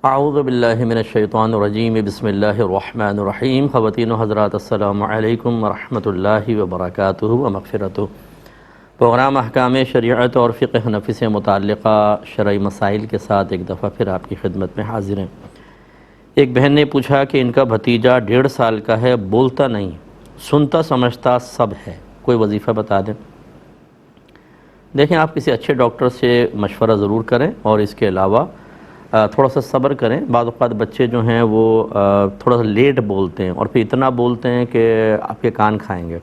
اعوذ باللہ من الشیطان الرجیم بسم اللہ الرحمن الرحیم۔ خواتین و حضرات السلام علیکم ورحمۃ اللہ وبرکاتہ و مغفرتہ۔ پروگرام احکام شریعت اور فقہ حنفی سے متعلقہ شرعی مسائل کے ساتھ ایک دفعہ پھر آپ کی خدمت میں حاضر ہیں۔ ایک بہن نے پوچھا کہ ان کا بھتیجا 1.5 سال کا ہے، بولتا نہیں، سنتا سمجھتا سب ہے، کوئی وظیفہ بتا دیں۔ دیکھیں، آپ کسی اچھے ڈاکٹر سے مشورہ ضرور کریں اور اس کے علاوہ تھوڑا سا صبر کریں۔ بعض اوقات بچے جو ہیں وہ تھوڑا سا لیٹ بولتے ہیں اور پھر اتنا بولتے ہیں کہ آپ کے کان کھائیں گے۔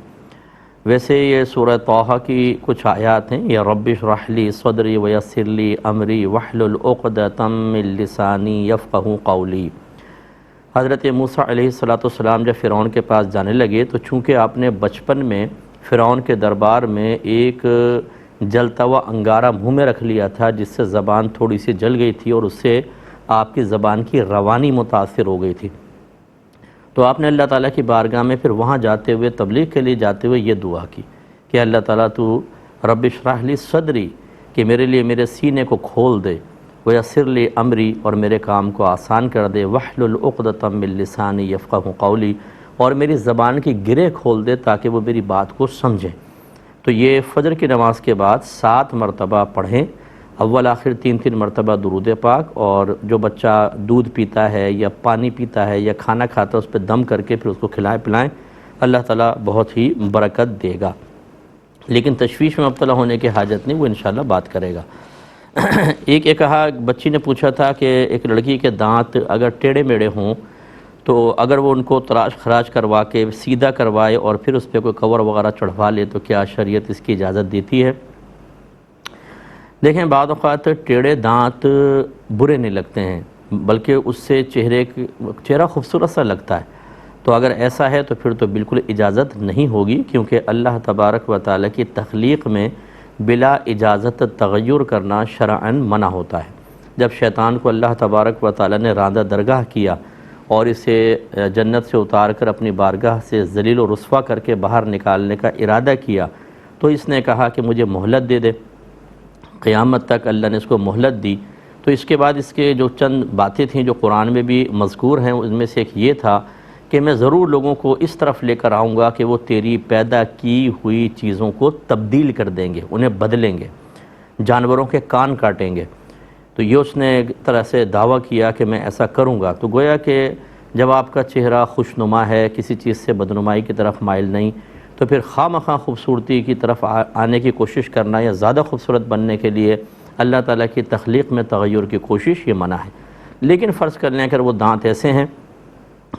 ویسے یہ سورہ طٰہٰ کی کچھ آیات ہیں، یا رب اشرح لی صدری ویسر لی امری واحلل عقدۃ من لسانی یفقہوا قولی۔ حضرت موسیٰ علیہ السلام جب فرعون کے پاس جانے لگے تو چونکہ آپ نے بچپن میں فرعون کے دربار میں ایک جلتا ہوا انگارہ منہ میں رکھ لیا تھا، جس سے زبان تھوڑی سی جل گئی تھی اور اس سے آپ کی زبان کی روانی متاثر ہو گئی تھی، تو آپ نے اللہ تعالیٰ کی بارگاہ میں پھر وہاں جاتے ہوئے، تبلیغ کے لیے جاتے ہوئے یہ دعا کی کہ اللہ تعالیٰ تو رب اشرح لی صدری، کہ میرے لیے میرے سینے کو کھول دے، ویسر لی امری، اور میرے کام کو آسان کر دے، واحلل عقدۃ من لسانی یفقہوا قولی، اور میری زبان کی گرہ کھول دے تاکہ وہ میری بات کو سمجھیں۔ تو یہ فجر کی نماز کے بعد 7 مرتبہ پڑھیں، اول آخر 3 مرتبہ درود پاک، اور جو بچہ دودھ پیتا ہے یا پانی پیتا ہے یا کھانا کھاتا ہے اس پہ دم کر کے پھر اس کو کھلائیں پلائیں، اللہ تعالیٰ بہت ہی برکت دے گا۔ لیکن تشویش میں مبتلا ہونے کی حاجت نہیں، وہ انشاءاللہ بات کرے گا۔ ایک کہا، بچی نے پوچھا تھا کہ ایک لڑکی کے دانت اگر ٹیڑھے میڑھے ہوں تو اگر وہ ان کو تراش خراش کروا کے سیدھا کروائے اور پھر اس پہ کوئی کور وغیرہ چڑھوا لے تو کیا شریعت اس کی اجازت دیتی ہے؟ دیکھیں، بعض اوقات ٹیڑھے دانت برے نہیں لگتے ہیں، بلکہ اس سے چہرہ خوبصورت سا لگتا ہے، تو اگر ایسا ہے تو پھر تو بالکل اجازت نہیں ہوگی، کیونکہ اللہ تبارک و تعالیٰ کی تخلیق میں بلا اجازت تغیر کرنا شرعاً منع ہوتا ہے۔ جب شیطان کو اللہ تبارک و تعالیٰ نے راندہ درگاہ کیا اور اسے جنت سے اتار کر اپنی بارگاہ سے ذلیل و رسوا کر کے باہر نکالنے کا ارادہ کیا، تو اس نے کہا کہ مجھے مہلت دے دے۔ قیامت تک اللہ نے اس کو مہلت دی۔ تو اس کے بعد اس کے جو چند باتیں تھیں جو قرآن میں بھی مذکور ہیں، ان میں سے ایک یہ تھا کہ میں ضرور لوگوں کو اس طرف لے کر آؤں گا کہ وہ تیری پیدا کی ہوئی چیزوں کو تبدیل کر دیں گے، انہیں بدلیں گے، جانوروں کے کان کاٹیں گے۔ تو یہ اس نے ایک طرح سے دعویٰ کیا کہ میں ایسا کروں گا۔ تو گویا کہ جب آپ کا چہرہ خوشنما ہے، کسی چیز سے بدنمائی کی طرف مائل نہیں، تو پھر خواہ مخواہ خوبصورتی کی طرف آنے کی کوشش کرنا یا زیادہ خوبصورت بننے کے لیے اللہ تعالیٰ کی تخلیق میں تغیر کی کوشش یہ منع ہے۔ لیکن فرض کر لیں اگر وہ دانت ایسے ہیں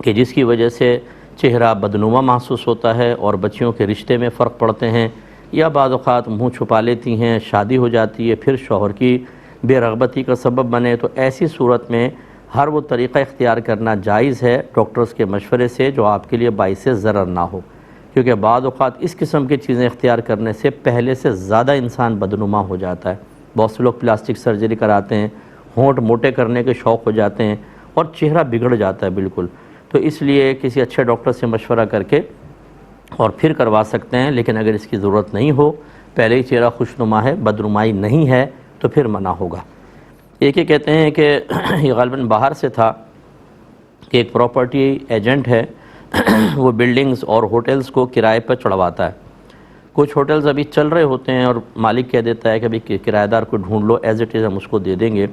کہ جس کی وجہ سے چہرہ بدنما محسوس ہوتا ہے اور بچیوں کے رشتے میں فرق پڑتے ہیں، یا بعض اوقات منہ چھپا لیتی ہیں، شادی ہو جاتی ہے، پھر شوہر کی بے رغبتی کا سبب بنے، تو ایسی صورت میں ہر وہ طریقہ اختیار کرنا جائز ہے ڈاکٹرز کے مشورے سے جو آپ کے لیے باعث ضرر نہ ہو، کیونکہ بعض اوقات اس قسم کی چیزیں اختیار کرنے سے پہلے سے زیادہ انسان بدنما ہو جاتا ہے۔ بہت سے لوگ پلاسٹک سرجری کراتے ہیں، ہونٹ موٹے کرنے کے شوق ہو جاتے ہیں اور چہرہ بگڑ جاتا ہے بالکل۔ تو اس لیے کسی اچھے ڈاکٹر سے مشورہ کر کے اور پھر کروا سکتے ہیں، لیکن اگر اس کی ضرورت نہیں ہو، پہلے ہی چہرہ خوشنما ہے، بدنمائی نہیں ہے، تو پھر منع ہوگا۔ ایک یہ کہتے ہیں کہ یہ غالباً باہر سے تھا کہ ایک پراپرٹی ایجنٹ ہے، وہ بلڈنگز اور ہوٹلز کو کرائے پر چڑھواتا ہے۔ کچھ ہوٹلز ابھی چل رہے ہوتے ہیں اور مالک کہہ دیتا ہے کہ ابھی کرایہ دار کو ڈھونڈ لو، ایز اٹ از ہم اس کو دے دیں گے،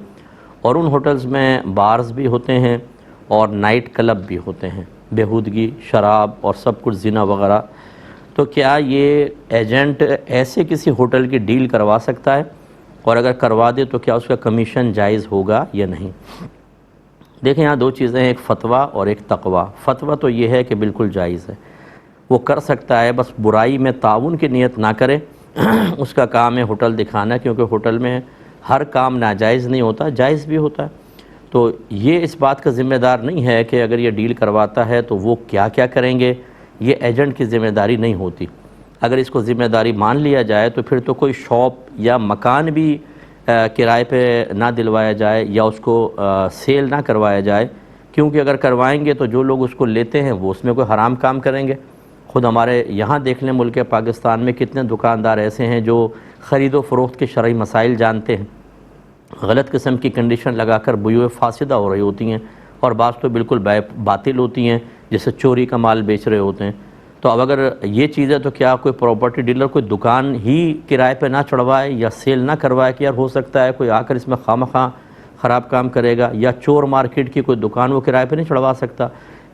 اور ان ہوٹلز میں بارز بھی ہوتے ہیں اور نائٹ کلب بھی ہوتے ہیں، بیہودگی، شراب اور سب کچھ زنا وغیرہ۔ تو کیا یہ ایجنٹ ایسے کسی ہوٹل کی ڈیل کروا سکتا ہے؟ اور اگر کروا دے تو کیا اس کا کمیشن جائز ہوگا یا نہیں؟ دیکھیں، یہاں 2 چیزیں ہیں، ایک فتویٰ اور ایک تقویٰ۔ فتویٰ تو یہ ہے کہ بالکل جائز ہے، وہ کر سکتا ہے، بس برائی میں تعاون کی نیت نہ کرے۔ اس کا کام ہے ہوٹل دکھانا، کیونکہ ہوٹل میں ہر کام ناجائز نہیں ہوتا، جائز بھی ہوتا ہے۔ تو یہ اس بات کا ذمہ دار نہیں ہے کہ اگر یہ ڈیل کرواتا ہے تو وہ کیا کیا کریں گے، یہ ایجنٹ کی ذمہ داری نہیں ہوتی۔ اگر اس کو ذمہ داری مان لیا جائے تو پھر تو کوئی شاپ یا مکان بھی کرائے پہ نہ دلوایا جائے یا اس کو سیل نہ کروایا جائے، کیونکہ اگر کروائیں گے تو جو لوگ اس کو لیتے ہیں وہ اس میں کوئی حرام کام کریں گے۔ خود ہمارے یہاں دیکھ لیں، ملک پاکستان میں کتنے دکاندار ایسے ہیں جو خرید و فروخت کے شرعی مسائل جانتے ہیں، غلط قسم کی کنڈیشن لگا کر بیوع فاسدہ ہو رہی ہوتی ہیں، اور بعض تو بالکل باطل ہوتی ہیں جیسے چوری کا مال بیچ رہے ہوتے ہیں۔ تو اب اگر یہ چیز ہے تو کیا کوئی پراپرٹی ڈیلر کوئی دکان ہی کرائے پہ نہ چڑھوائے یا سیل نہ کروائے کہ یار ہو سکتا ہے کوئی آ کر اس میں خواہ خراب کام کرے گا، یا چور مارکیٹ کی کوئی دکان وہ کرائے پہ نہیں چڑھوا سکتا؟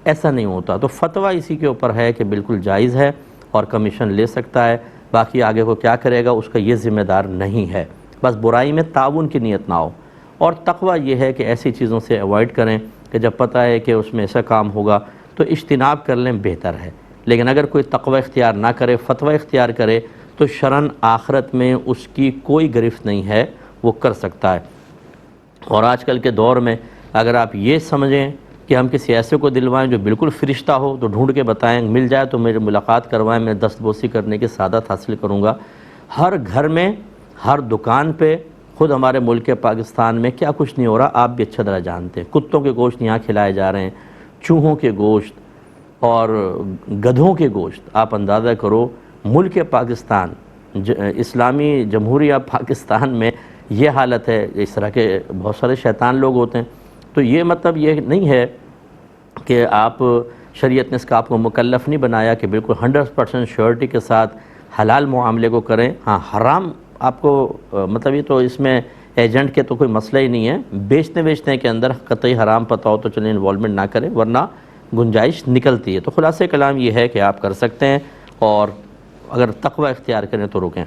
ایسا نہیں ہوتا۔ تو فتویٰ اسی کے اوپر ہے کہ بالکل جائز ہے اور کمیشن لے سکتا ہے، باقی آگے کو کیا کرے گا اس کا یہ ذمہ دار نہیں ہے۔ بس برائی میں تعاون کی نیت نہ ہو، اور تقویٰ یہ ہے کہ ایسی چیزوں سے ایوائڈ کریں کہ جب پتہ ہے کہ اس میں ایسا کام ہوگا تو اجتناب کر لیں، بہتر ہے۔ لیکن اگر کوئی تقویٰ اختیار نہ کرے، فتویٰ اختیار کرے، تو شرعاً آخرت میں اس کی کوئی گرفت نہیں ہے، وہ کر سکتا ہے۔ اور آج کل کے دور میں اگر آپ یہ سمجھیں کہ ہم کسی ایسے کو دلوائیں جو بالکل فرشتہ ہو تو ڈھونڈ کے بتائیں، مل جائے تو میری ملاقات کروائیں، میں دست بوسی کرنے کی سعادت حاصل کروں گا۔ ہر گھر میں، ہر دکان پہ، خود ہمارے ملک پاکستان میں کیا کچھ نہیں ہو رہا آپ بھی اچھا طرح جانتے ہیں۔ کتوں کے گوشت یہاں کھلائے جا رہے ہیں، چوہوں کے گوشت اور گدھوں کے گوشت۔ آپ اندازہ کرو ملک پاکستان، اسلامی جمہوریہ پاکستان میں یہ حالت ہے۔ اس طرح کے بہت سارے شیطان لوگ ہوتے ہیں۔ تو یہ مطلب یہ نہیں ہے کہ آپ شریعت نے اس کا آپ کو مکلف نہیں بنایا کہ بالکل 100% شیورٹی کے ساتھ حلال معاملے کو کریں۔ ہاں حرام آپ کو مطلب یہ تو اس میں ایجنٹ کے تو کوئی مسئلہ ہی نہیں ہے، بیچنے کے اندر قطعی حرام پتہ ہو تو چلیں انوالومنٹ نہ کریں، ورنہ گنجائش نکلتی ہے۔ تو خلاصہ کلام یہ ہے کہ آپ کر سکتے ہیں، اور اگر تقوی اختیار کریں تو رکیں۔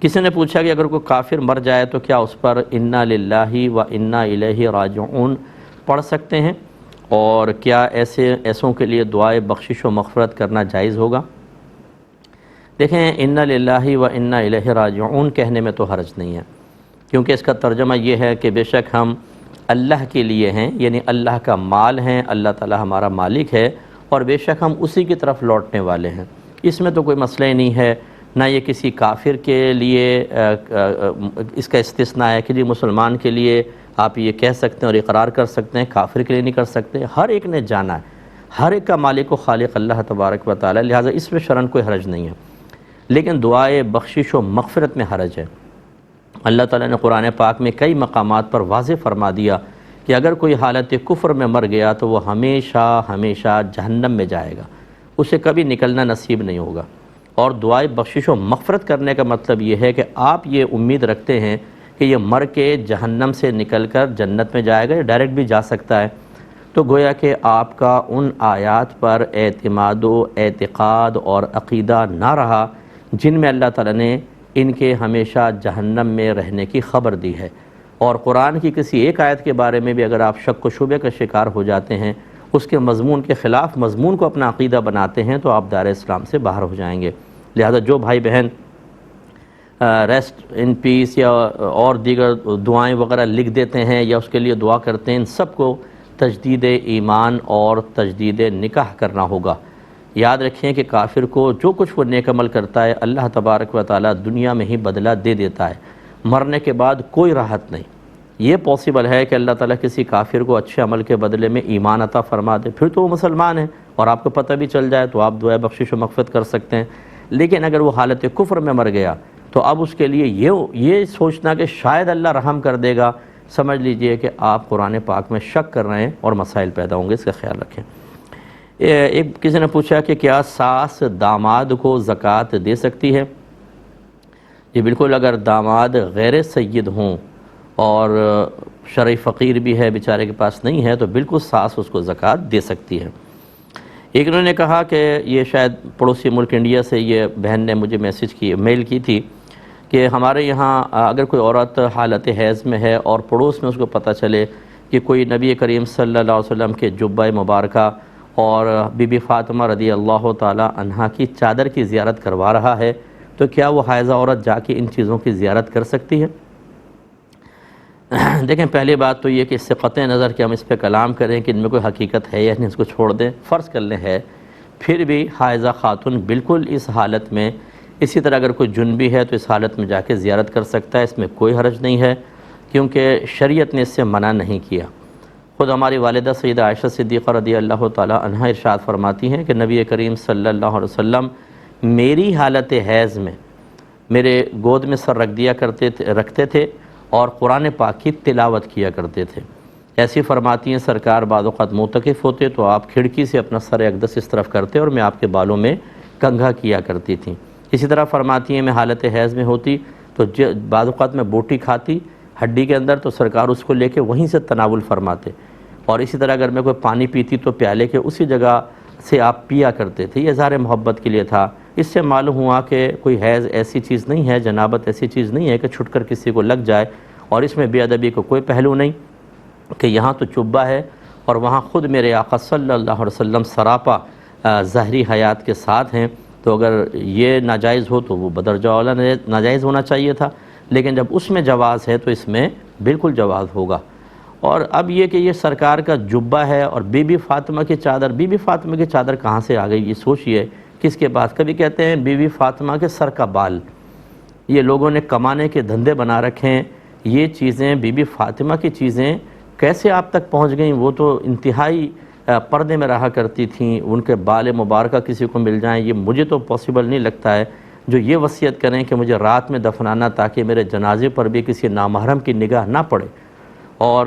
کسی نے پوچھا کہ اگر کوئی کافر مر جائے تو کیا اس پر انا للہ و انا الیہ راجعون پڑھ سکتے ہیں، اور کیا ایسوں کے لیے دعائے بخشش و مغفرت کرنا جائز ہوگا؟ دیکھیں، انا للہ و انا الیہ راجعون کہنے میں تو حرج نہیں ہے، کیونکہ اس کا ترجمہ یہ ہے کہ بے شک ہم اللہ کے لیے ہیں، یعنی اللہ کا مال ہیں، اللہ تعالی ہمارا مالک ہے، اور بے شک ہم اسی کی طرف لوٹنے والے ہیں۔ اس میں تو کوئی مسئلہ ہی نہیں ہے، نہ یہ کسی کافر کے لیے اس کا استثناء ہے کہ جی مسلمان کے لیے آپ یہ کہہ سکتے ہیں اور اقرار کر سکتے ہیں، کافر کے لیے نہیں کر سکتے۔ ہر ایک نے جانا ہے، ہر ایک کا مالک و خالق اللہ تبارک و تعالی، لہٰذا اس میں شرعاً کوئی حرج نہیں ہے۔ لیکن دعائے بخشش و مغفرت میں حرج ہے۔ اللہ تعالیٰ نے قرآن پاک میں کئی مقامات پر واضح فرما دیا کہ اگر کوئی حالت کفر میں مر گیا تو وہ ہمیشہ ہمیشہ جہنم میں جائے گا، اسے کبھی نکلنا نصیب نہیں ہوگا۔ اور دعائے بخشش و مغفرت کرنے کا مطلب یہ ہے کہ آپ یہ امید رکھتے ہیں کہ یہ مر کے جہنم سے نکل کر جنت میں جائے گا، یا ڈائریکٹ بھی جا سکتا ہے۔ تو گویا کہ آپ کا ان آیات پر اعتماد و اعتقاد اور عقیدہ نہ رہا جن میں اللہ تعالیٰ نے ان کے ہمیشہ جہنم میں رہنے کی خبر دی ہے۔ اور قرآن کی کسی ایک آیت کے بارے میں بھی اگر آپ شک و شبہ کا شکار ہو جاتے ہیں، اس کے مضمون کے خلاف مضمون کو اپنا عقیدہ بناتے ہیں، تو آپ دائرہ اسلام سے باہر ہو جائیں گے۔ لہذا جو بھائی بہن ریسٹ ان پیس یا اور دیگر دعائیں وغیرہ لکھ دیتے ہیں یا اس کے لیے دعا کرتے ہیں، ان سب کو تجدید ایمان اور تجدید نکاح کرنا ہوگا۔ یاد رکھیں کہ کافر کو جو کچھ وہ نیک عمل کرتا ہے اللہ تبارک و تعالیٰ دنیا میں ہی بدلہ دے دیتا ہے، مرنے کے بعد کوئی راحت نہیں۔ یہ پاسبل ہے کہ اللہ تعالیٰ کسی کافر کو اچھے عمل کے بدلے میں ایمان عطا فرما دے، پھر تو وہ مسلمان ہیں اور آپ کو پتہ بھی چل جائے تو آپ دعائے بخشش و مغفرت کر سکتے ہیں۔ لیکن اگر وہ حالت کفر میں مر گیا تو اب اس کے لیے یہ سوچنا کہ شاید اللہ رحم کر دے گا، سمجھ لیجئے کہ آپ قرآن پاک میں شک کر رہے ہیں اور مسائل پیدا ہوں گے، اس کا خیال رکھیں۔ کسی نے پوچھا کہ کیا ساس داماد کو زکوٰۃ دے سکتی ہے؟ جی بالکل، اگر داماد غیر سید ہوں اور شرعی فقیر بھی ہے، بیچارے کے پاس نہیں ہے، تو بالکل ساس اس کو زکوٰۃ دے سکتی ہے۔ ایک انہوں نے کہا کہ یہ شاید پڑوسی ملک انڈیا سے یہ بہن نے مجھے میل کی تھی کہ ہمارے یہاں اگر کوئی عورت حالت حیض میں ہے اور پڑوس میں اس کو پتہ چلے کہ کوئی نبی کریم صلی اللہ علیہ وسلم کے جبہ مبارکہ اور بی بی فاطمہ رضی اللہ تعالی عنہا کی چادر کی زیارت کروا رہا ہے، تو کیا وہ حائضہ عورت جا کے ان چیزوں کی زیارت کر سکتی ہے؟ دیکھیں، پہلی بات تو یہ کہ اس سے قطع نظر کہ ہم اس پہ کلام کریں کہ ان میں کوئی حقیقت ہے یا نہیں، اس کو چھوڑ دیں، فرض کر لیں ہے، پھر بھی حائضہ خاتون بالکل اس حالت میں، اسی طرح اگر کوئی جنبی ہے تو اس حالت میں جا کے زیارت کر سکتا ہے، اس میں کوئی حرج نہیں ہے، کیونکہ شریعت نے اس سے منع نہیں کیا۔ خود ہماری والدہ سیدہ عائشہ صدیقہ رضی اللہ تعالی عنہا ارشاد فرماتی ہیں کہ نبی کریم صلی اللہ علیہ وسلم میری حالت حیض میں میرے گود میں سر رکھتے تھے اور قرآن پاک کی تلاوت کیا کرتے تھے۔ ایسی فرماتی ہیں سرکار بعض اوقات معتکف ہوتے تو آپ کھڑکی سے اپنا سر اقدس اس طرف کرتے اور میں آپ کے بالوں میں کنگھا کیا کرتی تھیں۔ اسی طرح فرماتی ہیں میں حالت حیض میں ہوتی تو بعض اوقات میں بوٹی کھاتی ہڈی کے اندر تو سرکار اس کو لے کے وہیں سے تناول فرماتے، اور اسی طرح اگر میں کوئی پانی پیتی تو پیالے کے اسی جگہ سے آپ پیا کرتے تھے۔ یہ اظہار محبت کے لیے تھا۔ اس سے معلوم ہوا کہ کوئی حیض ایسی چیز نہیں ہے، جنابت ایسی چیز نہیں ہے کہ چھٹ کر کسی کو لگ جائے، اور اس میں بے ادبی کو کوئی پہلو نہیں کہ یہاں تو چبہ ہے اور وہاں خود میرے آقا صلی اللہ علیہ وسلم سراپا ظاہری حیات کے ساتھ ہیں، تو اگر یہ ناجائز ہو تو وہ بدرجہ اولا ناجائز ہونا چاہیے تھا، لیکن جب اس میں جواز ہے تو اس میں بالکل جواز ہوگا۔ اور اب یہ کہ یہ سرکار کا جبہ ہے اور بی بی فاطمہ کی چادر، بی بی فاطمہ کی چادر کہاں سے آ گئی یہ سوچئے کس کے پاس؟ کبھی کہتے ہیں بی بی فاطمہ کے سر کا بال، یہ لوگوں نے کمانے کے دھندے بنا رکھے ہیں، یہ چیزیں بی بی فاطمہ کی چیزیں کیسے آپ تک پہنچ گئیں؟ وہ تو انتہائی پردے میں رہا کرتی تھیں، ان کے بال مبارکہ کسی کو مل جائیں یہ مجھے تو پاسبل نہیں لگتا ہے۔ جو یہ وصیت کریں کہ مجھے رات میں دفنانا تاکہ میرے جنازے پر بھی کسی نامحرم کی نگاہ نہ پڑے، اور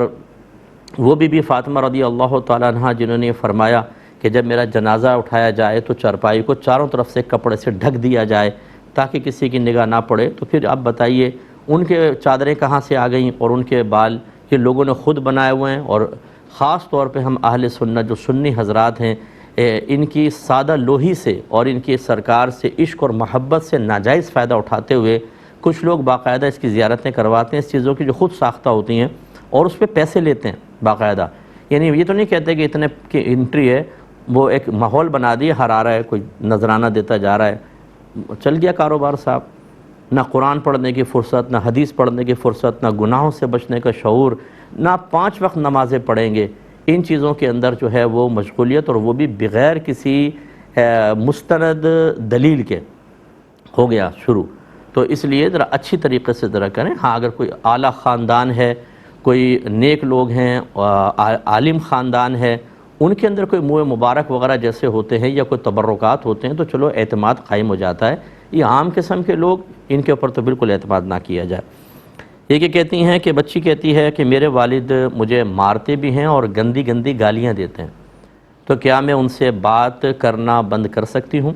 وہ بی بی فاطمہ رضی اللہ تعالیٰ عنہ جنہوں نے فرمایا کہ جب میرا جنازہ اٹھایا جائے تو چارپائی کو چاروں طرف سے کپڑے سے ڈھک دیا جائے تاکہ کسی کی نگاہ نہ پڑے، تو پھر اب بتائیے ان کے چادریں کہاں سے آ گئیں اور ان کے بال یہ لوگوں نے خود بنائے ہوئے ہیں۔ اور خاص طور پہ ہم اہل سنت جو سنی حضرات ہیں ان کی سادہ لوہی سے اور ان کی سرکار سے عشق اور محبت سے ناجائز فائدہ اٹھاتے ہوئے کچھ لوگ باقاعدہ اس کی زیارتیں کرواتے ہیں، اس چیزوں کی جو خود ساختہ ہوتی ہیں، اور اس پہ پیسے لیتے ہیں باقاعدہ۔ یعنی یہ تو نہیں کہتے کہ اتنے کی انٹری ہے، وہ ایک ماحول بنا دیا، ہر آ رہا ہے کوئی نذرانہ دیتا جا رہا ہے، چل گیا کاروبار صاحب۔ نہ قرآن پڑھنے کی فرصت، نہ حدیث پڑھنے کی فرصت، نہ گناہوں سے بچنے کا شعور، نہ 5 وقت نمازیں پڑھیں گے، ان چیزوں کے اندر جو ہے وہ مشغولیت، اور وہ بھی بغیر کسی مستند دلیل کے ہو گیا شروع۔ تو اس لیے ذرا اچھی طریقے سے ذرا کریں۔ ہاں اگر کوئی اعلیٰ خاندان ہے، کوئی نیک لوگ ہیں، عالم خاندان ہے، ان کے اندر کوئی منہ مبارک وغیرہ جیسے ہوتے ہیں یا کوئی تبرکات ہوتے ہیں تو چلو اعتماد قائم ہو جاتا ہے۔ یہ عام قسم کے لوگ ان کے اوپر تو بالکل اعتماد نہ کیا جائے۔ یہ کہ کہتی ہیں کہ بچی کہتی ہے کہ میرے والد مجھے مارتے بھی ہیں اور گندی گندی گالیاں دیتے ہیں، تو کیا میں ان سے بات کرنا بند کر سکتی ہوں؟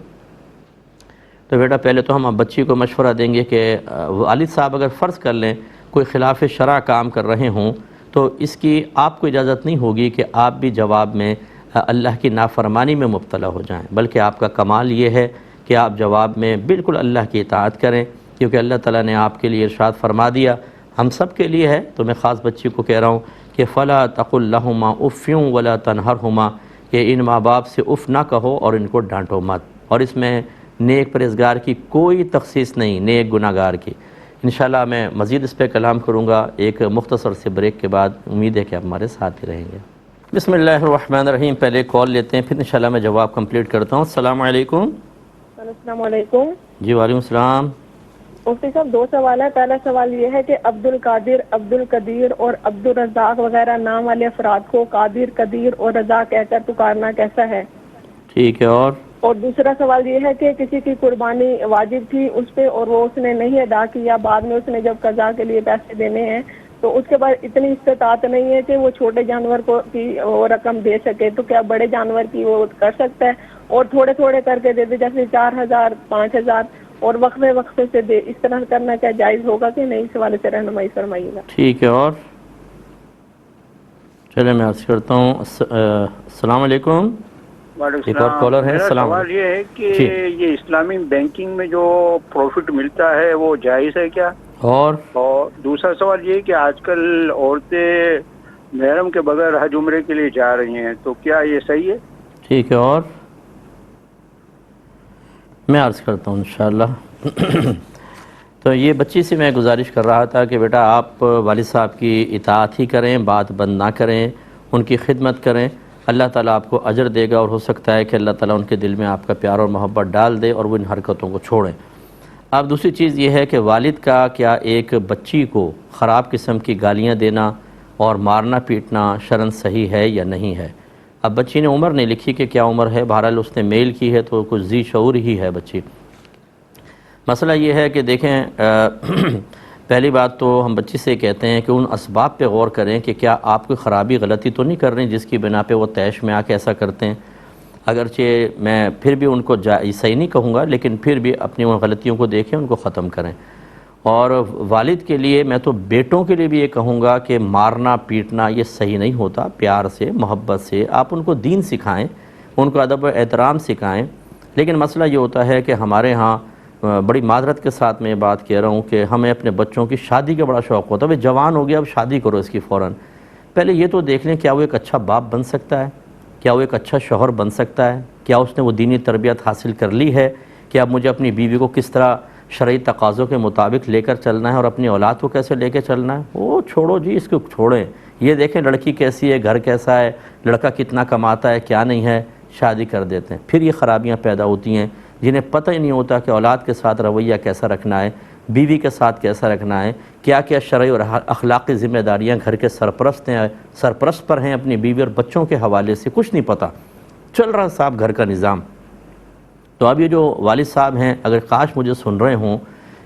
تو بیٹا پہلے تو ہم بچی کو مشورہ دیں گے کہ والد صاحب اگر فرض کر لیں کوئی خلاف شرع کام کر رہے ہوں تو اس کی آپ کو اجازت نہیں ہوگی کہ آپ بھی جواب میں اللہ کی نافرمانی میں مبتلا ہو جائیں، بلکہ آپ کا کمال یہ ہے کہ آپ جواب میں بالکل اللہ کی اطاعت کریں، کیونکہ اللہ تعالیٰ نے آپ کے لیے ارشاد فرما دیا، ہم سب کے لیے ہے، تو میں خاص بچی کو کہہ رہا ہوں کہ فلا تقل لہما اف ولا تنہرہما، کہ ان ماں باپ سے اف نہ کہو اور ان کو ڈانٹو مت، اور اس میں نیک پرہیزگار کی کوئی تخصیص نہیں، نیک گناہ گار کی۔ انشاءاللہ میں مزید اس پہ کلام کروں گا ایک مختصر سے بریک کے بعد، امید ہے کہ آپ ہمارے ساتھ ہی رہیں گے۔ بسم اللہ الرحمن الرحیم۔ پہلے کال لیتے ہیں پھر انشاءاللہ میں جواب کمپلیٹ کرتا ہوں۔ السلام علیکم۔ السلام علیکم جی وعلیکم السلام۔ مفتی صاحب 2 سوال ہے۔ پہلا سوال یہ ہے کہ عبد القادر، عبد القدیر اور عبد الرزاق وغیرہ نام والے افراد کو قادر، قدیر اور رزاق کہہ کر پکارنا کیسا ہے؟ ٹھیک ہے۔ اور دوسرا سوال یہ ہے کہ کسی کی قربانی واجب تھی اس پہ اور وہ اس نے نہیں ادا کیا، بعد میں اس نے جب قضا کے لیے پیسے دینے ہیں تو اس کے بعد اتنی استطاعت نہیں ہے کہ وہ چھوٹے جانور کو کی وہ رقم دے سکے، تو کیا بڑے جانور کی وہ کر سکتا ہے اور تھوڑے تھوڑے کر کے دے دے، جیسے 4000 5000 اور وقفے وقفے سے دے، اس طرح کرنا کیا جائز ہوگا کہ نہیں؟ اس حوالے سے رہنمائی فرمائیے گا۔ ٹھیک ہے۔ اور چلے میں عرض کرتا ہوں السلام علیکم۔ وعلیکم ایک اور کالر ہے۔ میرا السلام سوال علیکم۔ یہ ہے کہ جی۔ یہ اسلامی بینکنگ میں جو پروفٹ ملتا ہے وہ جائز ہے کیا؟ اور دوسرا سوال یہ ہے کہ آج کل عورتیں محرم کے بغیر حج عمرے کے لیے جا رہی ہیں، تو کیا یہ صحیح ہے؟ ٹھیک ہے۔ اور میں عرض کرتا ہوں انشاءاللہ۔ تو یہ بچی سے میں گزارش کر رہا تھا کہ بیٹا آپ والد صاحب کی اطاعت ہی کریں، بات بند نہ کریں، ان کی خدمت کریں، اللہ تعالیٰ آپ کو اجر دے گا، اور ہو سکتا ہے کہ اللہ تعالیٰ ان کے دل میں آپ کا پیار اور محبت ڈال دے اور وہ ان حرکتوں کو چھوڑیں۔ اب دوسری چیز یہ ہے کہ والد کا کیا ایک بچی کو خراب قسم کی گالیاں دینا اور مارنا پیٹنا شرعاً صحیح ہے یا نہیں ہے؟ اب بچی نے عمر نہیں لکھی کہ کیا عمر ہے، بہرحال اس نے میل کی ہے تو کچھ ذی شعور ہی ہے بچی۔ مسئلہ یہ ہے کہ دیکھیں پہلی بات تو ہم بچی سے کہتے ہیں کہ ان اسباب پہ غور کریں کہ کیا آپ کوئی خرابی غلطی تو نہیں کر رہی جس کی بنا پہ وہ طیش میں آ کے ایسا کرتے ہیں. اگرچہ میں پھر بھی ان کو صحیح نہیں کہوں گا، لیکن پھر بھی اپنی ان غلطیوں کو دیکھیں، ان کو ختم کریں. اور والد کے لیے میں تو بیٹوں کے لیے بھی یہ کہوں گا کہ مارنا پیٹنا یہ صحیح نہیں ہوتا. پیار سے محبت سے آپ ان کو دین سکھائیں، ان کو ادب و احترام سکھائیں. لیکن مسئلہ یہ ہوتا ہے کہ ہمارے ہاں بڑی معذرت کے ساتھ میں یہ بات کہہ رہا ہوں کہ ہمیں اپنے بچوں کی شادی کا بڑا شوق ہوتا ہے. بھئی جوان ہو گیا اب شادی کرو اس کی فوراً. پہلے یہ تو دیکھ لیں کیا وہ ایک اچھا باپ بن سکتا ہے، کیا وہ ایک اچھا شوہر بن سکتا ہے، کیا اس نے وہ دینی تربیت حاصل کر لی ہے کہ اب مجھے اپنی بیوی کو کس طرح شرعی تقاضوں کے مطابق لے کر چلنا ہے اور اپنی اولاد کو کیسے لے کے چلنا ہے. وہ چھوڑو جی، اس کو چھوڑیں. یہ دیکھیں لڑکی کیسی ہے، گھر کیسا ہے، لڑکا کتنا کماتا ہے کیا نہیں ہے، شادی کر دیتے ہیں. پھر یہ خرابیاں پیدا ہوتی ہیں جنہیں پتہ ہی نہیں ہوتا کہ اولاد کے ساتھ رویہ کیسا رکھنا ہے، بیوی کے ساتھ کیسا رکھنا ہے، کیا کیا شرعی اور اخلاقی ذمہ داریاں گھر کے سرپرست پر ہیں. اپنی بیوی اور بچوں کے حوالے سے کچھ نہیں پتہ، چل رہا صاحب گھر کا نظام. تو اب یہ جو والد صاحب ہیں اگر کاش مجھے سن رہے ہوں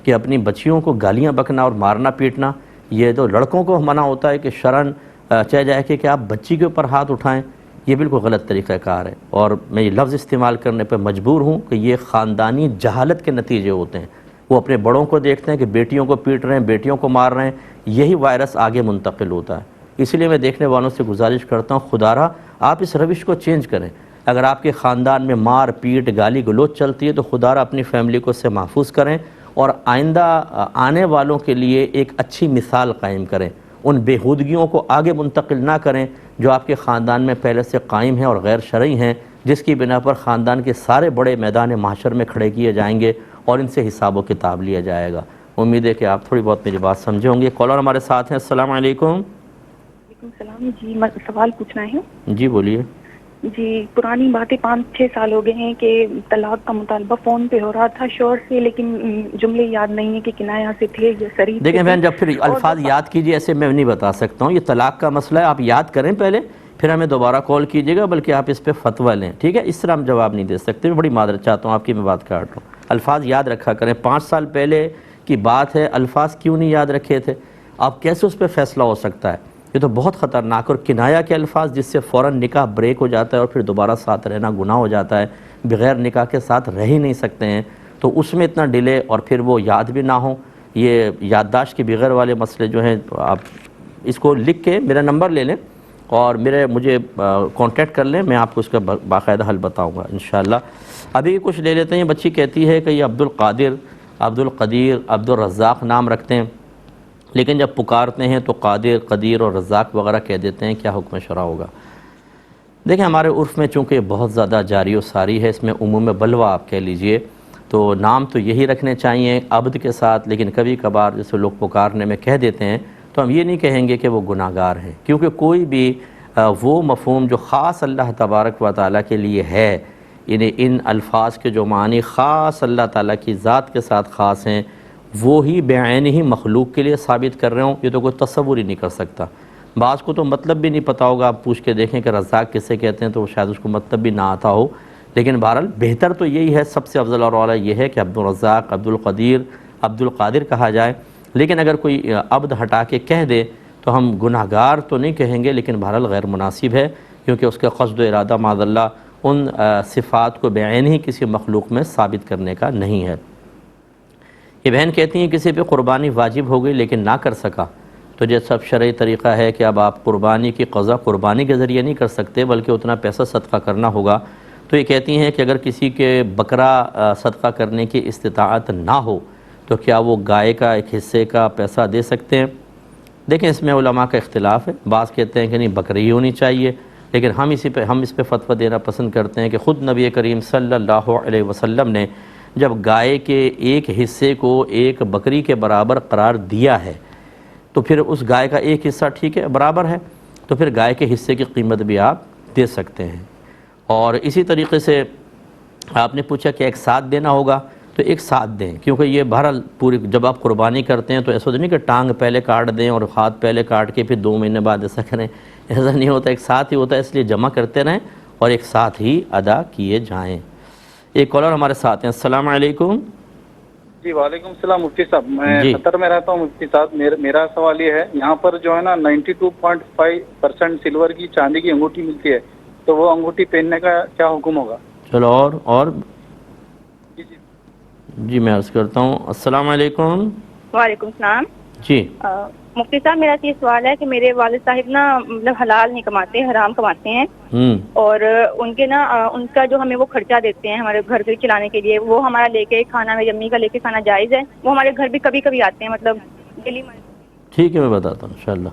کہ اپنی بچیوں کو گالیاں بکنا اور مارنا پیٹنا، یہ تو لڑکوں کو منع ہوتا ہے کہ شرعاً چاہے جائے کہ آپ بچی کے اوپر ہاتھ اٹھائیں، یہ بالکل غلط طریقہ کار ہے. اور میں یہ لفظ استعمال کرنے پہ مجبور ہوں کہ یہ خاندانی جہالت کے نتیجے ہوتے ہیں. وہ اپنے بڑوں کو دیکھتے ہیں کہ بیٹیوں کو پیٹ رہے ہیں، بیٹیوں کو مار رہے ہیں، یہی وائرس آگے منتقل ہوتا ہے. اس لیے میں دیکھنے والوں سے گزارش کرتا ہوں خدا را آپ اس روش کو چینج کریں. اگر آپ کے خاندان میں مار پیٹ گالی گلوچ چلتی ہے تو خدا را اپنی فیملی کو اس سے محفوظ کریں اور آئندہ آنے والوں کے لیے ایک اچھی مثال قائم کریں. ان بےہودگیوں کو آگے منتقل نہ کریں جو آپ کے خاندان میں پہلے سے قائم ہیں اور غیر شرعی ہیں، جس کی بنا پر خاندان کے سارے بڑے میدان محشر میں کھڑے کیے جائیں گے اور ان سے حساب و کتاب لیا جائے گا. امید ہے کہ آپ تھوڑی بہت میری بات سمجھے ہوں گے. کالر ہمارے ساتھ ہیں. السلام علیکم. وعلیکم السلام. جی میں سوال پوچھنا ہے. جی بولیے. جی پرانی باتیں 5-6 سال ہو گئے ہیں کہ طلاق کا مطالبہ فون پہ ہو رہا تھا شوہر سے، لیکن جملے یاد نہیں ہیں کہ کنایا سے تھے یا شریف. دیکھیں بہن جب پھر الفاظ یاد کیجیے، ایسے میں نہیں بتا سکتا ہوں. یہ طلاق کا مسئلہ ہے، آپ یاد کریں پہلے پھر ہمیں دوبارہ کال کیجیے گا، بلکہ آپ اس پہ فتویٰ لیں. ٹھیک ہے، اس طرح ہم جواب نہیں دے سکتے. میں بڑی معذرت چاہتا ہوں آپ کی، میں بات کاٹ رہا ہوں. الفاظ یاد رکھا کریں. 5 سال پہلے کی بات ہے، الفاظ کیوں نہیں یاد رکھے تھے؟ آپ کیسے اس پہ فیصلہ ہو سکتا ہے؟ یہ تو بہت خطرناک. اور کنایا کے الفاظ جس سے فوراً نکاح بریک ہو جاتا ہے اور پھر دوبارہ ساتھ رہنا گناہ ہو جاتا ہے. بغیر نکاح کے ساتھ رہ ہی نہیں سکتے ہیں، تو اس میں اتنا ڈیلے اور پھر وہ یاد بھی نہ ہو. یہ یادداشت کے بغیر والے مسئلے جو ہیں آپ اس کو لکھ کے میرا نمبر لے لیں اور مجھے کانٹیکٹ کر لیں، میں آپ کو اس کا باقاعدہ حل بتاؤں گا انشاءاللہ. ابھی کچھ لے لیتے ہیں. بچی کہتی ہے کہ یہ عبدالقادر، عبدالقدیر، عبدالرزاق نام رکھتے ہیں، لیکن جب پکارتے ہیں تو قادر، قدیر اور رزاق وغیرہ کہہ دیتے ہیں. کیا حکم شرع ہوگا؟ دیکھیں ہمارے عرف میں چونکہ بہت زیادہ جاری و ساری ہے، اس میں عموم بلوہ آپ کہہ لیجئے، تو نام تو یہی رکھنے چاہیے عبد کے ساتھ. لیکن کبھی کبھار جیسے لوگ پکارنے میں کہہ دیتے ہیں تو ہم یہ نہیں کہیں گے کہ وہ گناہ گار ہیں، کیونکہ کوئی بھی وہ مفہوم جو خاص اللہ تبارک و تعالیٰ کے لیے ہے، یعنی ان الفاظ کے جو معنی خاص اللہ تعالیٰ کی ذات کے ساتھ خاص ہیں، وہی بعین ہی مخلوق کے لیے ثابت کر رہے ہوں، یہ تو کوئی تصور ہی نہیں کر سکتا. بعض کو تو مطلب بھی نہیں پتہ ہوگا، آپ پوچھ کے دیکھیں کہ رزاق کسے کہتے ہیں تو شاید اس کو مطلب بھی نہ آتا ہو. لیکن بہرحال بہتر تو یہی ہے، سب سے افضل اور اعلیٰ یہ ہے کہ عبدالرزاق، عبدالقدیر، عبدالقادر کہا جائے. لیکن اگر کوئی عبد ہٹا کے کہہ دے تو ہم گناہ گار تو نہیں کہیں گے، لیکن بہرحال غیر مناسب ہے، کیونکہ اس کا قصد و ارادہ معاذ اللہ ان صفات کو بعین ہی کسی مخلوق میں ثابت کرنے کا نہیں ہے. یہ بہن کہتی ہیں کسی پہ قربانی واجب ہو گئی لیکن نہ کر سکا، تو یہ سب شرعی طریقہ ہے کہ اب آپ قربانی کی قضا قربانی کے ذریعے نہیں کر سکتے، بلکہ اتنا پیسہ صدقہ کرنا ہوگا. تو یہ کہتی ہیں کہ اگر کسی کے بکرا صدقہ کرنے کی استطاعت نہ ہو تو کیا وہ گائے کا ایک حصے کا پیسہ دے سکتے ہیں؟ دیکھیں اس میں علماء کا اختلاف ہے. بعض کہتے ہیں کہ نہیں بکری ہی ہونی چاہیے، لیکن ہم اس پہ فتویٰ دینا پسند کرتے ہیں کہ خود نبی کریم صلی اللہ علیہ وسلم نے جب گائے کے ایک حصے کو ایک بکری کے برابر قرار دیا ہے تو پھر اس گائے کا ایک حصہ ٹھیک ہے برابر ہے، تو پھر گائے کے حصے کی قیمت بھی آپ دے سکتے ہیں. اور اسی طریقے سے آپ نے پوچھا کہ ایک ساتھ دینا ہوگا، تو ایک ساتھ دیں، کیونکہ یہ بہرحال پوری جب آپ قربانی کرتے ہیں تو ایسا نہیں کہ ٹانگ پہلے کاٹ دیں اور ہاتھ پہلے کاٹ کے پھر 2 مہینے بعد ایسا کریں، ایسا نہیں ہوتا، ایک ساتھ ہی ہوتا ہے. اس لیے جمع کرتے رہیں اور ایک ساتھ ہی ادا کیے جائیں. ایک کالر ہمارے ساتھ ہیں. السلام علیکم. جی وعلیکم السلام مفتی صاحب، میں جی قطر میں رہتا ہوں مفتی صاحب. میرا سوال یہ ہے، یہاں پر جو ہے نا 92.5% سلور کی چاندی کی انگوٹھی ملتی ہے، تو وہ انگوٹھی پہننے کا کیا حکم ہوگا؟ چلو اور جی جی جی میں عرض کرتا ہوں. السلام علیکم. وعلیکم السلام. جی مفتی صاحب میرا یہ سوال ہے کہ میرے والد صاحب نا مطلب حلال نہیں کماتے، حرام کماتے ہیں، اور ان کے نا ان کا جو ہمیں وہ خرچہ دیتے ہیں ہمارے گھر کے چلانے کے لیے، وہ ہمارا لے کے کھانا میری امی کا لے کے کھانا جائز ہے؟ وہ ہمارے گھر بھی کبھی کبھی آتے ہیں، مطلب ڈیلی. ٹھیک ہے میں بتاتا ہوں انشاءاللہ.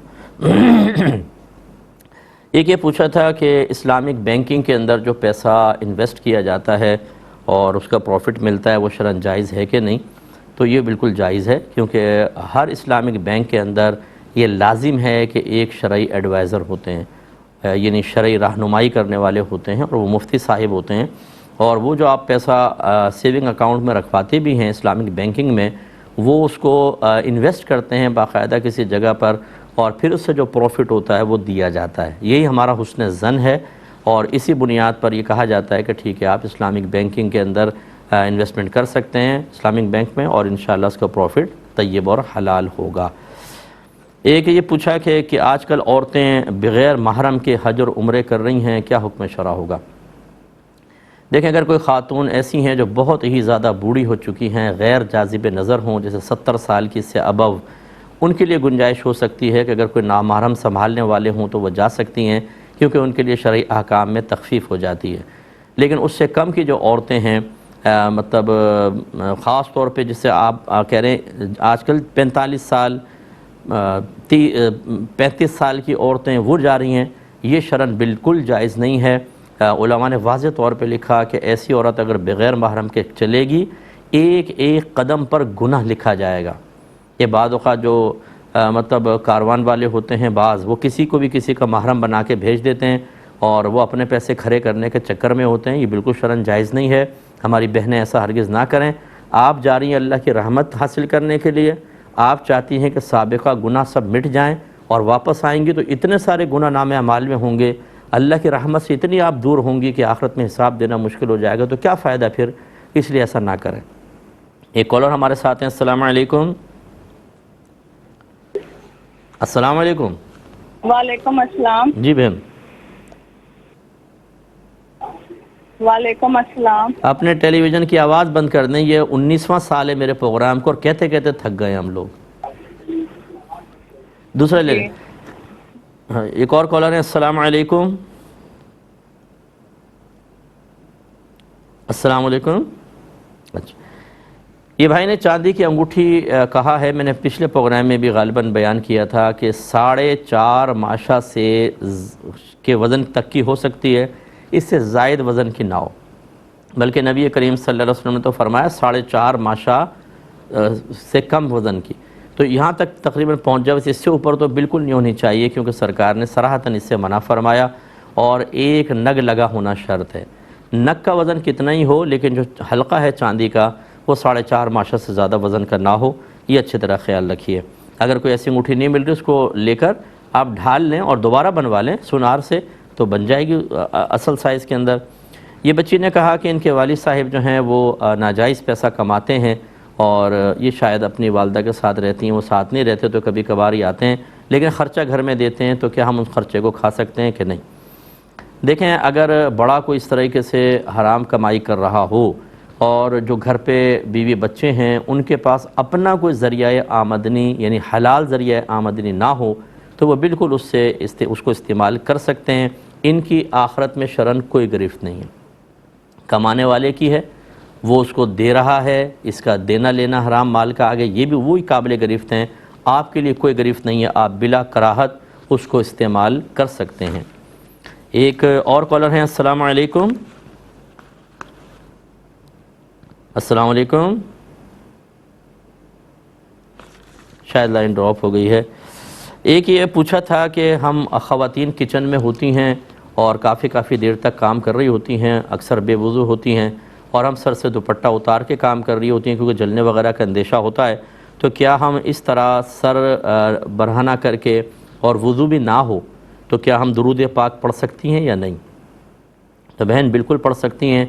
ایک یہ پوچھا تھا کہ اسلامک بینکنگ کے اندر جو پیسہ انویسٹ کیا جاتا ہے اور اس کا پروفٹ ملتا ہے وہ شرعاً جائز ہے کہ نہیں. تو یہ بالکل جائز ہے، کیونکہ ہر اسلامک بینک کے اندر یہ لازم ہے کہ ایک شرعی ایڈوائزر ہوتے ہیں، یعنی شرعی رہنمائی کرنے والے ہوتے ہیں، اور وہ مفتی صاحب ہوتے ہیں. اور وہ جو آپ پیسہ سیونگ اکاؤنٹ میں رکھواتے بھی ہیں اسلامک بینکنگ میں، وہ اس کو انویسٹ کرتے ہیں باقاعدہ کسی جگہ پر، اور پھر اس سے جو پروفٹ ہوتا ہے وہ دیا جاتا ہے. یہی ہمارا حسن ظن ہے، اور اسی بنیاد پر یہ کہا جاتا ہے کہ ٹھیک ہے آپ اسلامک بینکنگ کے اندر انویسٹمنٹ کر سکتے ہیں اسلامک بینک میں، اور انشاءاللہ اس کا پروفٹ طیب اور حلال ہوگا. ایک یہ پوچھا کہ آج کل عورتیں بغیر محرم کے حج اور عمرے کر رہی ہیں، کیا حکم شرع ہوگا؟ دیکھیں، اگر کوئی خاتون ایسی ہیں جو بہت ہی زیادہ بوڑھی ہو چکی ہیں، غیر جاذب نظر ہوں، جیسے 70 سال کی سے ابو، ان کے لیے گنجائش ہو سکتی ہے کہ اگر کوئی نامحرم سنبھالنے والے ہوں تو وہ جا سکتی ہیں، کیونکہ ان کے لیے شرعی احکام میں تخفیف ہو جاتی ہے. لیکن اس سے کم کی جو عورتیں ہیں، مطلب خاص طور پہ جس سے آپ کہہ رہے ہیں آج کل 45 سال 35 سال کی عورتیں وہ جا رہی ہیں، یہ شرعاً بالکل جائز نہیں ہے. علماء نے واضح طور پہ لکھا کہ ایسی عورت اگر بغیر محرم کے چلے گی، ایک ایک قدم پر گناہ لکھا جائے گا. یہ بعض اوقات جو مطلب کاروان والے ہوتے ہیں، بعض وہ کسی کو بھی کسی کا محرم بنا کے بھیج دیتے ہیں، اور وہ اپنے پیسے کھڑے کرنے کے چکر میں ہوتے ہیں. یہ بالکل شرعاً جائز نہیں ہے. ہماری بہنیں ایسا ہرگز نہ کریں. آپ جا رہی ہیں اللہ کی رحمت حاصل کرنے کے لیے، آپ چاہتی ہیں کہ سابقہ گناہ سب مٹ جائیں، اور واپس آئیں گی تو اتنے سارے گناہ نامہ اعمال میں ہوں گے، اللہ کی رحمت سے اتنی آپ دور ہوں گی کہ آخرت میں حساب دینا مشکل ہو جائے گا. تو کیا فائدہ پھر؟ اس لیے ایسا نہ کریں. ایک کالر ہمارے ساتھ ہیں. السلام علیکم. السلام علیکم. وعلیکم السلام. جی بہن. وعلیکم السلام. اپنے ٹیلی ویژن کی آواز بند کر دیں. یہ 19واں سال ہے میرے پروگرام کو، اور کہتے کہتے تھک گئے ہم لوگ. دوسرا لے لیں. ہاں ایک اور کالر ہے. السلام علیکم. السلام علیکم. اچھا، یہ بھائی نے چاندی کی انگوٹھی کہا ہے. میں نے پچھلے پروگرام میں بھی غالباً بیان کیا تھا کہ 4.5 ماشا سے کے وزن تک کی ہو سکتی ہے، اس سے زائد وزن کی نہ ہو. بلکہ نبی کریم صلی اللہ علیہ وسلم نے تو فرمایا 4.5 ماشا سے کم وزن کی. تو یہاں تک تقریباً پہنچ جائے. اس سے اوپر تو بالکل نہیں ہونی چاہیے، کیونکہ سرکار نے صراحتاً اس سے منع فرمایا، اور ایک نگ لگا ہونا شرط ہے. نگ کا وزن کتنا ہی ہو، لیکن جو حلقہ ہے چاندی کا وہ 4.5 ماشا سے زیادہ وزن کا نہ ہو. یہ اچھی طرح خیال رکھیے. اگر کوئی ایسی انگوٹھی نہیں مل رہی، اس کو لے کر آپ ڈھال لیں اور دوبارہ بنوا لیں سونار سے، تو بن جائے گی اصل سائز کے اندر. یہ بچی نے کہا کہ ان کے والد صاحب جو ہیں وہ ناجائز پیسہ کماتے ہیں، اور یہ شاید اپنی والدہ کے ساتھ رہتی ہیں، وہ ساتھ نہیں رہتے تو کبھی کبھار ہی آتے ہیں، لیکن خرچہ گھر میں دیتے ہیں. تو کیا ہم اس خرچے کو کھا سکتے ہیں کہ نہیں؟ دیکھیں، اگر بڑا کوئی اس طریقے سے حرام کمائی کر رہا ہو، اور جو گھر پہ بیوی بچے ہیں ان کے پاس اپنا کوئی ذریعہ آمدنی یعنی حلال ذریعہ آمدنی نہ ہو، تو وہ بالکل اس کو استعمال کر سکتے ہیں. ان کی آخرت میں شرعاً کوئی گرفت نہیں ہے. کمانے والے کی ہے، وہ اس کو دے رہا ہے، اس کا دینا لینا حرام مال کا آگے یہ بھی وہی قابل گرفت ہیں. آپ کے لیے کوئی گرفت نہیں ہے، آپ بلا کراہت اس کو استعمال کر سکتے ہیں. ایک اور کالر ہیں. السلام علیکم. السلام علیکم. شاید لائن ڈراپ ہو گئی ہے. ایک یہ پوچھا تھا کہ ہم خواتین کچن میں ہوتی ہیں اور کافی دیر تک کام کر رہی ہوتی ہیں، اکثر بے وضو ہوتی ہیں، اور ہم سر سے دوپٹہ اتار کے کام کر رہی ہوتی ہیں کیونکہ جلنے وغیرہ کا اندیشہ ہوتا ہے. تو کیا ہم اس طرح سر برہنہ کر کے اور وضو بھی نہ ہو تو کیا ہم درود پاک پڑھ سکتی ہیں یا نہیں؟ تو بہن بالکل پڑھ سکتی ہیں.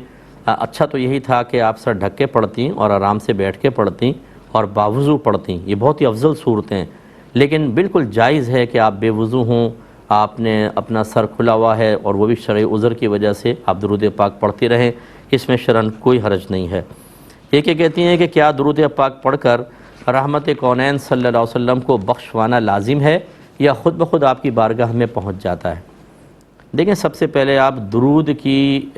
اچھا تو یہی تھا کہ آپ سر ڈھک کے پڑھتیں اور آرام سے بیٹھ کے پڑھتیں اور باوضو پڑھتیں، یہ بہت ہی افضل صورتیں ہیں۔ لیکن بالکل جائز ہے کہ آپ بے وضو ہوں، آپ نے اپنا سر کھلا ہوا ہے اور وہ بھی شرعی عذر کی وجہ سے آپ درود پاک پڑھتے رہیں، اس میں شرعاً کوئی حرج نہیں ہے۔ یہ کہتی ہیں کہ کیا درود پاک پڑھ کر رحمت کونین صلی اللہ علیہ وسلم کو بخشوانا لازم ہے یا خود بخود آپ کی بارگاہ میں پہنچ جاتا ہے؟ دیکھیں، سب سے پہلے آپ درود کی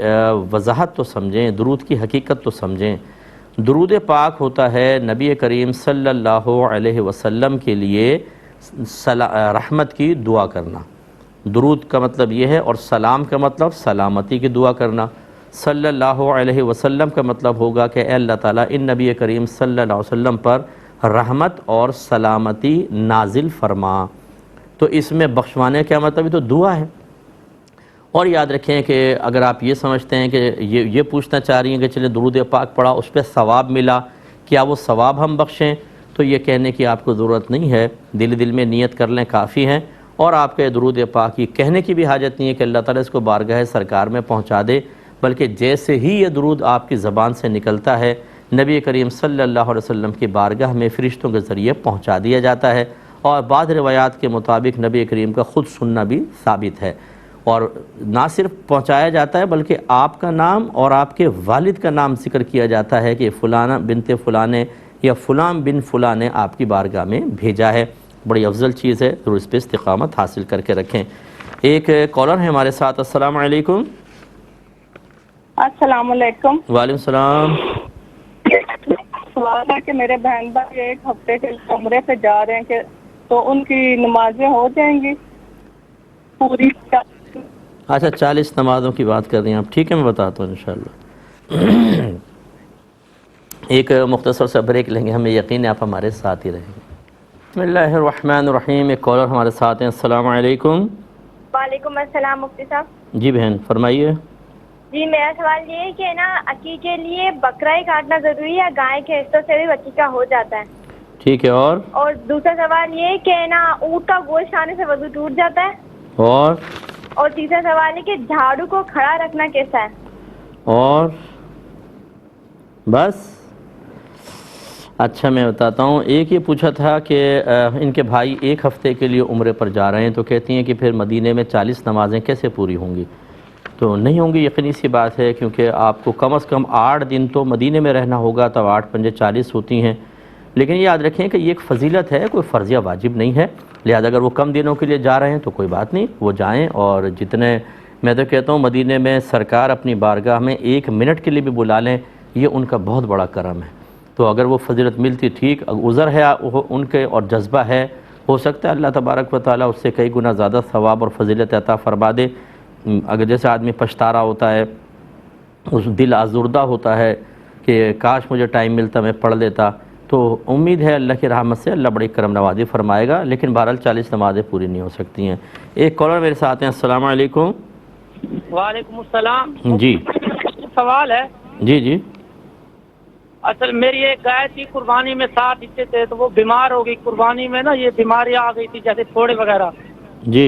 وضاحت تو سمجھیں، درود کی حقیقت تو سمجھیں۔ درود پاک ہوتا ہے نبی کریم صلی اللہ علیہ وسلم کے لیے رحمت کی دعا کرنا۔ درود کا مطلب یہ ہے، اور سلام کا مطلب سلامتی کی دعا کرنا۔ صلی اللہ علیہ وسلم کا مطلب ہوگا کہ اے اللہ تعالیٰ ان نبی کریم صلی اللہ علیہ وسلم پر رحمت اور سلامتی نازل فرما۔ تو اس میں بخشوانے کا مطلب تو دعا ہے۔ اور یاد رکھیں کہ اگر آپ یہ سمجھتے ہیں کہ یہ پوچھنا چاہ رہی ہیں کہ چلے درود پاک پڑھا، اس پہ ثواب ملا، کیا وہ ثواب ہم بخشیں؟ تو یہ کہنے کی آپ کو ضرورت نہیں ہے، دل میں نیت کر لیں کافی ہیں، اور آپ کے درود پاک یہ کہنے کی بھی حاجت نہیں ہے کہ اللہ تعالیٰ اس کو بارگاہ سرکار میں پہنچا دے، بلکہ جیسے ہی یہ درود آپ کی زبان سے نکلتا ہے نبی کریم صلی اللہ علیہ وسلم کی بارگاہ میں فرشتوں کے ذریعے پہنچا دیا جاتا ہے، اور بعض روایات کے مطابق نبی کریم کا خود سننا بھی ثابت ہے۔ اور نہ صرف پہنچایا جاتا ہے بلکہ آپ کا نام اور آپ کے والد کا نام ذکر کیا جاتا ہے کہ فلانا بنت فلانے یا فلان بن فلاں نے آپ کی بارگاہ میں بھیجا ہے۔ بڑی افضل چیز ہے، ضرور اس پہ استقامت حاصل کر کے رکھیں۔ ایک کالر ہے ہمارے ساتھ، السلام علیکم۔ السلام علیکم۔ وعلیکم السلام۔ سوال ہے کہ میرے بہن بھائی ایک ہفتے کے عمرے پہ جا رہے ہیں، کہ تو ان کی نمازیں ہو جائیں گی پوری؟ اچھا، 40 نمازوں کی بات کر رہی ہیں آپ، ٹھیک ہے میں بتاتا ہوں انشاءاللہ۔ ایک مختصر سا بریک لیں گے، ہمیں یقین ہے آپ ہمارے ساتھ ہی رہیں گے۔ بسم اللہ الرحمن الرحیم۔ ایک کالر ہمارے ساتھ ہیں، السلام علیکم۔ وعلیکم السلام مفتی صاحب۔ جی بہن فرمائیے۔ جی میرا سوال یہ ہے کہ نا عقیقے کے لیے بکرا ہی کاٹنا ضروری ہے، گائے کے حصوں سے بھی عقیقہ ہو جاتا ہے؟ ٹھیک ہے، اور دوسرا سوال یہ ہے کہ نا اونٹ کا گوشت کھانے سے وضو ٹوٹ جاتا ہے؟ اور تیسرا سوال ہے کہ جھاڑو کو کھڑا رکھنا کیسا ہے؟ اور بس اچھا میں بتاتا ہوں۔ ایک یہ پوچھا تھا کہ ان کے بھائی ایک ہفتے کے لیے عمرے پر جا رہے ہیں، تو کہتی ہیں کہ پھر مدینے میں 40 نمازیں کیسے پوری ہوں گی؟ تو نہیں ہوں گی، یقینی سی بات ہے، کیونکہ آپ کو کم از کم 8 دن تو مدینے میں رہنا ہوگا، تب 8 × 5 = 40 ہوتی ہیں۔ لیکن یہ یاد رکھیں کہ یہ ایک فضیلت ہے، کوئی فرضیہ واجب نہیں ہے، لہذا اگر وہ کم دنوں کے لیے جا رہے ہیں تو کوئی بات نہیں، وہ جائیں، اور جتنے میں تو کہتا ہوں مدینے میں سرکار اپنی بارگاہ میں 1 منٹ کے لیے بھی بلا لیں، یہ ان کا بہت بڑا کرم ہے۔ تو اگر وہ فضیلت ملتی ٹھیک، عذر ہے ان کے اور جذبہ ہے، ہو سکتا ہے اللہ تبارک و تعالیٰ اس سے کئی گنا زیادہ ثواب اور فضیلت عطا فرما دے۔ اگر جیسے آدمی پچھتا رہا ہوتا ہے، اس دل آزردہ ہوتا ہے کہ کاش مجھے ٹائم ملتا میں پڑھ لیتا، تو امید ہے اللہ کی رحمت سے اللہ بڑی کرم نوازی فرمائے گا، لیکن بہرحال 40 نمازیں پوری نہیں ہو سکتی ہیں۔ ایک کالر میرے ساتھ ہیں، السلام علیکم۔ وعلیکم السلام۔ جی سوال ہے۔ جی اصل میری ایک گائے تھی، قربانی میں 7 حصے تھے، تو وہ بیمار ہو گئی قربانی میں نا، یہ بیماری آ گئی تھی جیسے پھوڑے وغیرہ۔ جی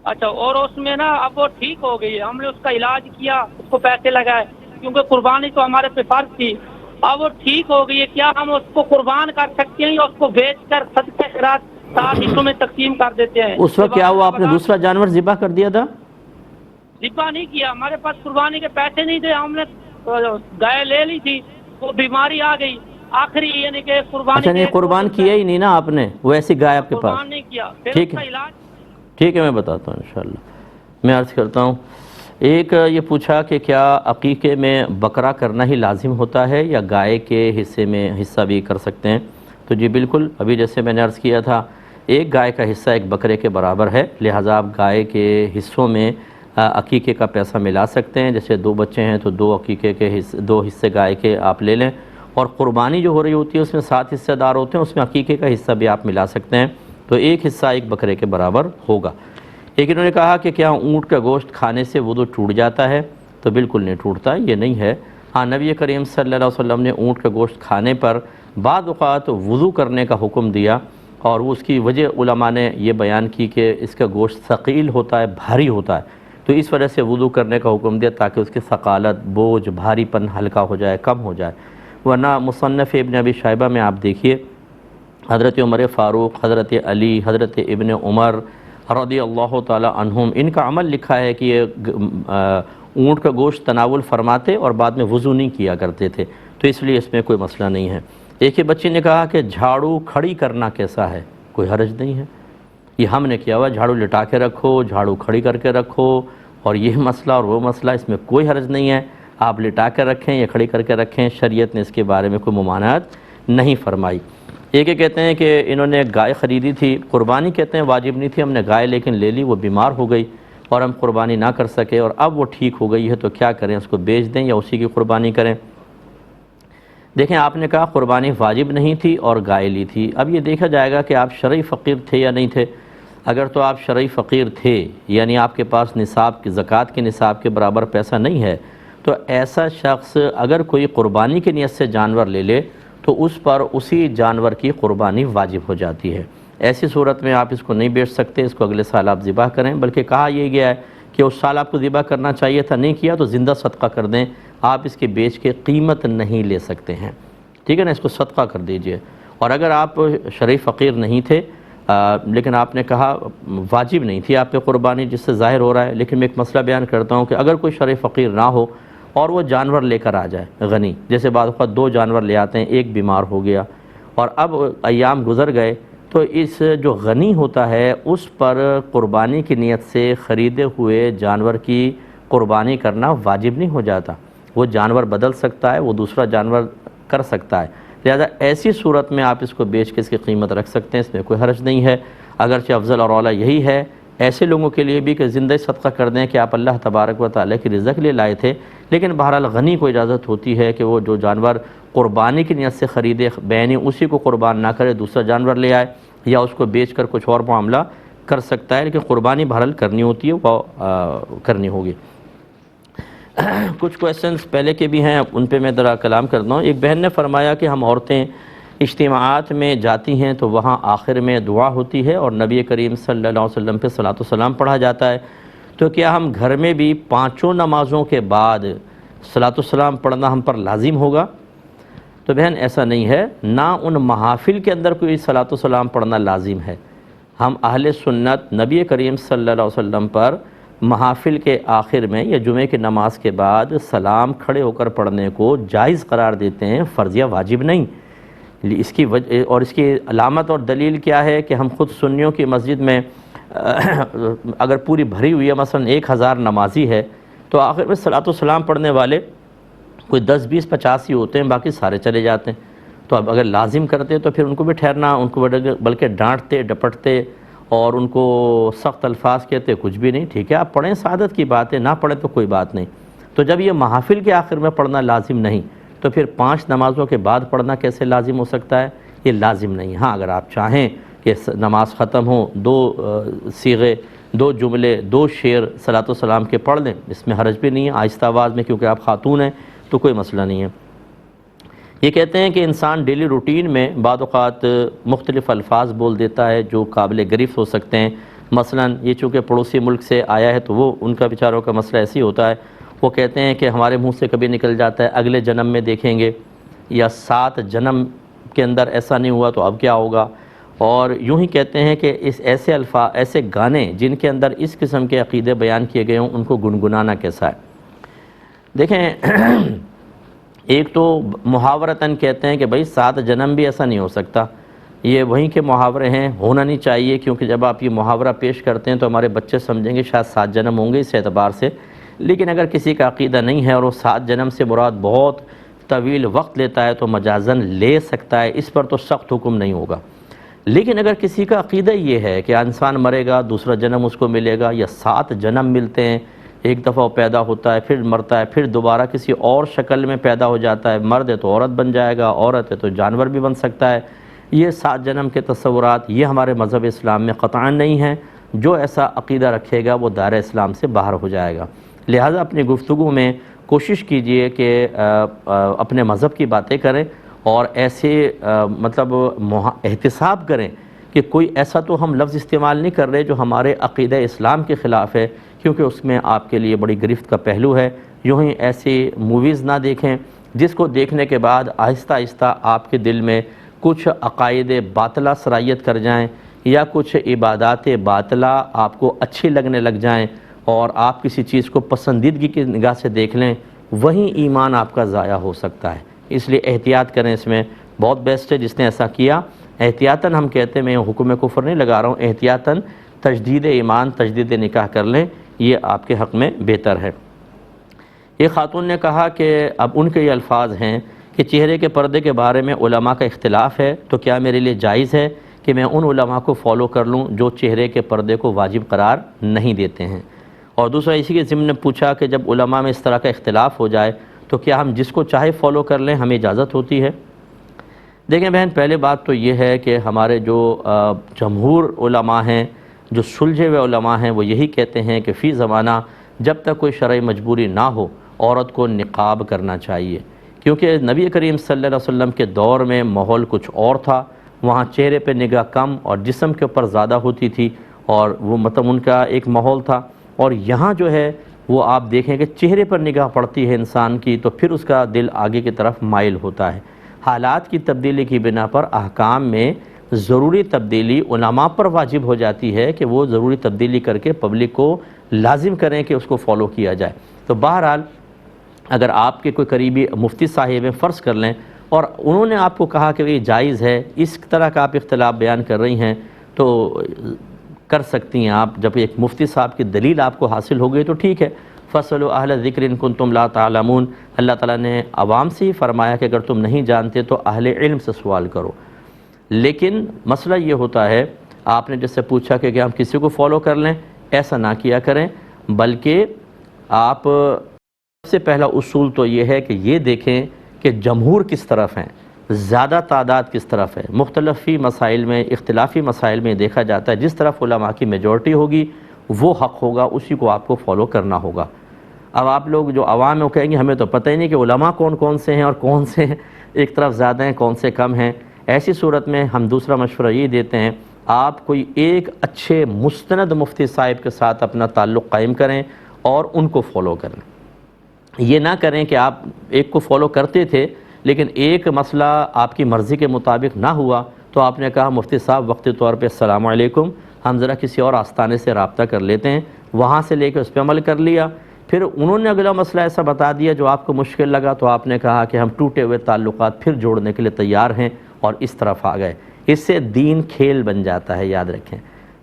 اچھا، اور اس میں نا اب وہ ٹھیک ہو گئی ہے، ہم نے اس کا علاج کیا، اس کو پیسے لگائے، کیونکہ قربانی تو ہمارے پہ فرض تھی۔ اب وہ ٹھیک ہو گئی ہے، کیا ہم اس کو قربان کر سکتے ہیں یا اس کو بیچ کر صدقہ خیرات 7 حصوں میں تقسیم کر دیتے ہیں؟ اس وقت کیا ہوا، آپ نے دوسرا جانور ذبح کر دیا تھا؟ ذبح نہیں کیا، ہمارے پاس قربانی کے پیسے نہیں تھے، ہم نے گائے لے لی تھی، وہ بیماری آ گئی آخری، یعنی کہ قربانی۔ اچھا، نہیں قربان کیا ہی نہیں نا آپ نے، وہ ایسی گائے آپ کے پاس؟ قربان نہیں کیا، پھر ٹھیک اس کا ہے، علاج۔ ٹھیک ہے میں بتاتا ہوں انشاءاللہ۔ میں عرض کرتا ہوں، ایک یہ پوچھا کہ کیا عقیقے میں بکرا کرنا ہی لازم ہوتا ہے یا گائے کے حصے میں حصہ بھی کر سکتے ہیں؟ تو جی بالکل، ابھی جیسے میں نے عرض کیا تھا، ایک گائے کا حصہ ایک بکرے کے برابر ہے، لہٰذا آپ گائے کے حصوں میں عقیقے کا پیسہ ملا سکتے ہیں۔ جیسے 2 بچے ہیں تو 2 عقیقے کے 2 حصے گائے کے آپ لے لیں، اور قربانی جو ہو رہی ہوتی ہے اس میں 7 حصے دار ہوتے ہیں، اس میں عقیقے کا حصہ بھی آپ ملا سکتے ہیں، تو ایک حصہ ایک بکرے کے برابر ہوگا۔ لیکن انہوں نے کہا کہ کیا اونٹ کا گوشت کھانے سے وضو ٹوٹ جاتا ہے؟ تو بالکل نہیں ٹوٹتا، یہ نہیں ہے۔ ہاں، نبی کریم صلی اللہ علیہ وسلم نے اونٹ کا گوشت کھانے پر بعض اوقات وضو کرنے کا حکم دیا، اور اس کی وجہ علماء نے یہ بیان کی کہ اس کا گوشت ثقیل ہوتا ہے، بھاری ہوتا ہے، تو اس وجہ سے وضو کرنے کا حکم دیا تاکہ اس کی ثقالت، بوجھ، بھاری پن ہلکا ہو جائے، کم ہو جائے۔ ورنہ مصنف ابن ابی شیبہ میں آپ دیکھیے حضرت عمر فاروق، حضرت علی، حضرت ابن عمر رضی اللہ تعالی عنہم، ان کا عمل لکھا ہے کہ یہ اونٹ کا گوشت تناول فرماتے اور بعد میں وضو نہیں کیا کرتے تھے، تو اس لیے اس میں کوئی مسئلہ نہیں ہے۔ ایک ہی بچے نے کہا کہ جھاڑو کھڑی کرنا کیسا ہے؟ کوئی حرج نہیں ہے، یہ ہم نے کیا ہوا، جھاڑو لٹا کے رکھو، جھاڑو کھڑی کر کے رکھو، اور یہ مسئلہ اور وہ مسئلہ، اس میں کوئی حرج نہیں ہے، آپ لٹا کے رکھیں یا کھڑی کر کے رکھیں، شریعت نے اس کے بارے میں کوئی ممانعت نہیں فرمائی۔ ایک کہتے ہیں کہ انہوں نے گائے خریدی تھی، قربانی کہتے ہیں واجب نہیں تھی، ہم نے گائے لیکن لے لی، وہ بیمار ہو گئی اور ہم قربانی نہ کر سکے، اور اب وہ ٹھیک ہو گئی ہے تو کیا کریں، اس کو بیچ دیں یا اسی کی قربانی کریں؟ دیکھیں، آپ نے کہا قربانی واجب نہیں تھی اور گائے لی تھی، اب یہ دیکھا جائے گا کہ آپ شرعی فقیر تھے یا نہیں تھے۔ اگر تو آپ شرعی فقیر تھے، یعنی آپ کے پاس نصاب کی زکوٰۃ کے نصاب کے برابر پیسہ نہیں ہے، تو ایسا شخص اگر کوئی قربانی کی نیت سے جانور لے لے تو اس پر اسی جانور کی قربانی واجب ہو جاتی ہے۔ ایسی صورت میں آپ اس کو نہیں بیچ سکتے، اس کو اگلے سال آپ ذبح کریں، بلکہ کہا یہ گیا ہے کہ اس سال آپ کو ذبح کرنا چاہیے تھا، نہیں کیا تو زندہ صدقہ کر دیں، آپ اس کے بیچ کے قیمت نہیں لے سکتے ہیں، ٹھیک ہے نا، اس کو صدقہ کر دیجئے۔ اور اگر آپ شرعی فقیر نہیں تھے لیکن آپ نے کہا واجب نہیں تھی آپ پہ قربانی، جس سے ظاہر ہو رہا ہے، لیکن میں ایک مسئلہ بیان کرتا ہوں کہ اگر کوئی شرعی فقیر نہ ہو اور وہ جانور لے کر آ جائے غنی، جیسے بعض اوقات 2 جانور لے آتے ہیں، ایک بیمار ہو گیا اور اب ایام گزر گئے، تو اس جو غنی ہوتا ہے اس پر قربانی کی نیت سے خریدے ہوئے جانور کی قربانی کرنا واجب نہیں ہو جاتا، وہ جانور بدل سکتا ہے، وہ دوسرا جانور کر سکتا ہے، لہذا ایسی صورت میں آپ اس کو بیچ کے اس کی قیمت رکھ سکتے ہیں، اس میں کوئی حرج نہیں ہے۔ اگرچہ افضل اور اولیٰ یہی ہے ایسے لوگوں کے لیے بھی کہ زندہ صدقہ کر دیں کہ آپ اللہ تبارک و تعالیٰ کی رزق کے لیے لائے تھے، لیکن بہرحال غنی کو اجازت ہوتی ہے کہ وہ جو جانور قربانی کی نیت سے خریدے بینی اسی کو قربان نہ کرے، دوسرا جانور لے آئے یا اس کو بیچ کر کچھ اور معاملہ کر سکتا ہے، لیکن قربانی بہرحال کرنی ہوتی ہے، وہ کرنی ہوگی۔ کچھ کویسچنز پہلے کے بھی ہیں، ان پہ میں ذرا کلام کرتا ہوں۔ ایک بہن نے فرمایا کہ ہم عورتیں اجتماعات میں جاتی ہیں تو وہاں آخر میں دعا ہوتی ہے اور نبی کریم صلی اللہ علیہ وسلم پہ صلاۃ و سلام پڑھا جاتا ہے، تو کیا ہم گھر میں بھی 5 نمازوں کے بعد صلاۃ و سلام پڑھنا ہم پر لازم ہوگا؟ تو بہن ایسا نہیں ہے، نہ ان محافل کے اندر کوئی صلاۃ و سلام پڑھنا لازم ہے۔ ہم اہل سنت نبی کریم صلی اللہ علیہ وسلم پر محافل کے آخر میں یا جمعے کی نماز کے بعد سلام کھڑے ہو کر پڑھنے کو جائز قرار دیتے ہیں، فرضیہ واجب نہیں۔ اس کی وجہ اور اس کی علامت اور دلیل کیا ہے کہ ہم خود سنیوں کی مسجد میں اگر پوری بھری ہوئی ہے، مثلا 1000 نمازی ہے، تو آخر میں صلاۃ و سلام پڑھنے والے کوئی 10 20 50 ہی ہوتے ہیں، باقی سارے چلے جاتے ہیں۔ تو اب اگر لازم کرتے تو پھر ان کو بھی ٹھہرنا، ان کو بلکہ ڈانٹتے ڈپٹتے اور ان کو سخت الفاظ کہتے کچھ بھی نہیں، ٹھیک ہے آپ پڑھیں، سعادت کی بات ہے، نہ پڑھیں تو کوئی بات نہیں۔ تو جب یہ محافل کے آخر میں پڑھنا لازم نہیں تو پھر 5 نمازوں کے بعد پڑھنا کیسے لازم ہو سکتا ہے؟ یہ لازم نہیں۔ ہاں اگر آپ چاہیں کہ نماز ختم ہو 2 صیغے، 2 جملے، 2 شعر صلاۃ و سلام کے پڑھ لیں، اس میں حرج بھی نہیں ہے، آہستہ آواز میں، کیونکہ آپ خاتون ہیں تو کوئی مسئلہ نہیں ہے۔ یہ کہتے ہیں کہ انسان ڈیلی روٹین میں بعض اوقات مختلف الفاظ بول دیتا ہے جو قابل گرفت ہو سکتے ہیں، مثلا یہ چونکہ پڑوسی ملک سے آیا ہے تو وہ ان کا بیچاروں کا مسئلہ ایسے ہی ہوتا ہے، وہ کہتے ہیں کہ ہمارے منہ سے کبھی نکل جاتا ہے اگلے جنم میں دیکھیں گے، یا 7 جنم کے اندر ایسا نہیں ہوا تو اب کیا ہوگا، اور یوں ہی کہتے ہیں کہ اس ایسے گانے جن کے اندر اس قسم کے عقیدے بیان کیے گئے ہوں ان کو گنگنانا کیسا ہے؟ دیکھیں ایک تو محاورتاً کہتے ہیں کہ بھائی 7 جنم بھی ایسا نہیں ہو سکتا، یہ وہیں کے محاورے ہیں، ہونا نہیں چاہیے، کیونکہ جب آپ یہ محاورہ پیش کرتے ہیں تو ہمارے بچے سمجھیں گے شاید 7 جنم ہوں گے اس اعتبار سے، لیکن اگر کسی کا عقیدہ نہیں ہے اور وہ 7 جنم سے مراد بہت طویل وقت لیتا ہے تو مجازن لے سکتا ہے، اس پر تو سخت حکم نہیں ہوگا۔ لیکن اگر کسی کا عقیدہ یہ ہے کہ انسان مرے گا دوسرا جنم اس کو ملے گا، یا 7 جنم ملتے ہیں، ایک دفعہ وہ پیدا ہوتا ہے پھر مرتا ہے پھر دوبارہ کسی اور شکل میں پیدا ہو جاتا ہے، مرد ہے تو عورت بن جائے گا، عورت ہے تو جانور بھی بن سکتا ہے، یہ 7 جنم کے تصورات یہ ہمارے مذہب اسلام میں قطعاً نہیں ہیں۔ جو ایسا عقیدہ رکھے گا وہ دائرہ اسلام سے باہر ہو جائے گا۔ لہٰذا اپنی گفتگو میں کوشش کیجئے کہ اپنے مذہب کی باتیں کریں اور ایسے مطلب احتساب کریں کہ کوئی ایسا تو ہم لفظ استعمال نہیں کر رہے جو ہمارے عقیدہ اسلام کے خلاف ہے، کیونکہ اس میں آپ کے لیے بڑی گرفت کا پہلو ہے۔ یوں ہی ایسی موویز نہ دیکھیں جس کو دیکھنے کے بعد آہستہ آہستہ آپ کے دل میں کچھ عقائد باطلہ سرایت کر جائیں، یا کچھ عبادات باطلہ آپ کو اچھی لگنے لگ جائیں اور آپ کسی چیز کو پسندیدگی کی نگاہ سے دیکھ لیں، وہیں ایمان آپ کا ضائع ہو سکتا ہے۔ اس لیے احتیاط کریں، اس میں بہت بیسٹ ہے جس نے ایسا کیا۔ احتیاطاً ہم کہتے ہیں، میں حکم کفر نہیں لگا رہا ہوں، احتیاطاً تجدید ایمان، تجدید نکاح کر لیں، یہ آپ کے حق میں بہتر ہے۔ ایک خاتون نے کہا کہ اب ان کے یہ الفاظ ہیں کہ چہرے کے پردے کے بارے میں علماء کا اختلاف ہے، تو کیا میرے لیے جائز ہے کہ میں ان علماء کو فالو کر لوں جو چہرے کے پردے کو واجب قرار نہیں دیتے ہیں؟ اور دوسرا اسی کے ضمن نے پوچھا کہ جب علماء میں اس طرح کا اختلاف ہو جائے تو کیا ہم جس کو چاہے فالو کر لیں، ہمیں اجازت ہوتی ہے؟ دیکھیں بہن، پہلے بات تو یہ ہے کہ ہمارے جو جمہور علماء ہیں، جو سلجھے ہوئے علماء ہیں، وہ یہی کہتے ہیں کہ فی زمانہ جب تک کوئی شرعی مجبوری نہ ہو عورت کو نقاب کرنا چاہیے، کیونکہ نبی کریم صلی اللہ علیہ وسلم کے دور میں ماحول کچھ اور تھا، وہاں چہرے پہ نگاہ کم اور جسم کے اوپر زیادہ ہوتی تھی، اور وہ مطلب ان کا ایک ماحول تھا۔ اور یہاں جو ہے وہ آپ دیکھیں کہ چہرے پر نگاہ پڑتی ہے انسان کی تو پھر اس کا دل آگے کی طرف مائل ہوتا ہے۔ حالات کی تبدیلی کی بنا پر احکام میں ضروری تبدیلی علماء پر واجب ہو جاتی ہے کہ وہ ضروری تبدیلی کر کے پبلک کو لازم کریں کہ اس کو فالو کیا جائے۔ تو بہرحال اگر آپ کے کوئی قریبی مفتی صاحب ہیں، فرض کر لیں، اور انہوں نے آپ کو کہا کہ یہ جائز ہے، اس طرح کا آپ اختلاف بیان کر رہی ہیں، تو کر سکتی ہیں آپ۔ جب ایک مفتی صاحب کی دلیل آپ کو حاصل ہو گئی تو ٹھیک ہے، فَاسْأَلُوا أَهْلَ الذِّكْرِ إِن كُنتُمْ لَا تَعْلَمُونَ۔ اللہ تعالیٰ نے عوام سے ہی فرمایا کہ اگر تم نہیں جانتے تو اہل علم سے سوال کرو۔ لیکن مسئلہ یہ ہوتا ہے، آپ نے جس سے پوچھا کہ ہم کسی کو فالو کر لیں، ایسا نہ کیا کریں، بلکہ آپ سب سے پہلا اصول تو یہ ہے کہ یہ دیکھیں کہ جمہور کس طرف ہیں، زیادہ تعداد کس طرف ہے۔ مختلفی مسائل میں، اختلافی مسائل میں دیکھا جاتا ہے جس طرف علماء کی میجورٹی ہوگی وہ حق ہوگا، اسی کو آپ کو فالو کرنا ہوگا۔ اب آپ لوگ جو عوام ہیں وہ کہیں گے ہمیں تو پتہ ہی نہیں کہ علماء کون کون سے ہیں اور کون سے ایک طرف زیادہ ہیں، کون سے کم ہیں۔ ایسی صورت میں ہم دوسرا مشورہ یہ دیتے ہیں، آپ کوئی ایک اچھے مستند مفتی صاحب کے ساتھ اپنا تعلق قائم کریں اور ان کو فالو کریں۔ یہ نہ کریں کہ آپ ایک کو فالو کرتے تھے لیکن ایک مسئلہ آپ کی مرضی کے مطابق نہ ہوا تو آپ نے کہا مفتی صاحب وقتی طور پہ السلام علیکم، ہم ذرا کسی اور آستانے سے رابطہ کر لیتے ہیں، وہاں سے لے کے اس پہ عمل کر لیا۔ پھر انہوں نے اگلا مسئلہ ایسا بتا دیا جو آپ کو مشکل لگا تو آپ نے کہا کہ ہم ٹوٹے ہوئے تعلقات پھر جوڑنے کے لیے تیار ہیں، اور اس طرف آ گئے۔ اس سے دین کھیل بن جاتا ہے، یاد رکھیں۔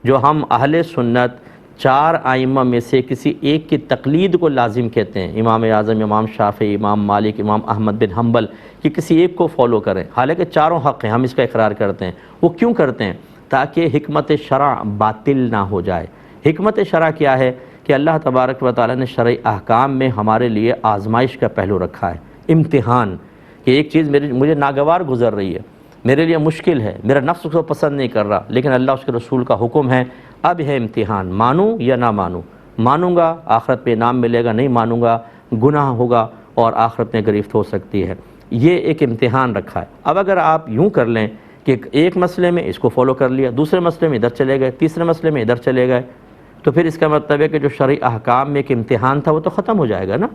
جو ہم اہل سنت چار ائمہ میں سے کسی ایک کی تقلید کو لازم کہتے ہیں، امام اعظم، امام شافعی، امام مالک، امام احمد بن حنبل، کہ کسی ایک کو فالو کریں، حالانکہ چاروں حق ہیں، ہم اس کا اقرار کرتے ہیں۔ وہ کیوں کرتے ہیں؟ تاکہ حکمت شرع باطل نہ ہو جائے۔ حکمت شرع کیا ہے؟ کہ اللہ تبارک و تعالیٰ نے شرعی احکام میں ہمارے لیے آزمائش کا پہلو رکھا ہے، امتحان، کہ ایک چیز مجھے ناگوار گزر رہی ہے، میرے لیے مشکل ہے، میرا نفس اس کو پسند نہیں کر رہا، لیکن اللہ اس کے رسول کا حکم ہے، اب ہے امتحان، مانوں یا نہ مانوں۔ مانوں گا آخرت پہ انعام ملے گا، نہیں مانوں گا گناہ ہوگا اور آخرت میں گرفت ہو سکتی ہے۔ یہ ایک امتحان رکھا ہے۔ اب اگر آپ یوں کر لیں کہ ایک مسئلے میں اس کو فالو کر لیا، دوسرے مسئلے میں ادھر چلے گئے، تیسرے مسئلے میں ادھر چلے گئے، تو پھر اس کا مطلب ہے کہ جو شرعی احکام میں ایک امتحان تھا وہ تو ختم ہو جائے گا نا۔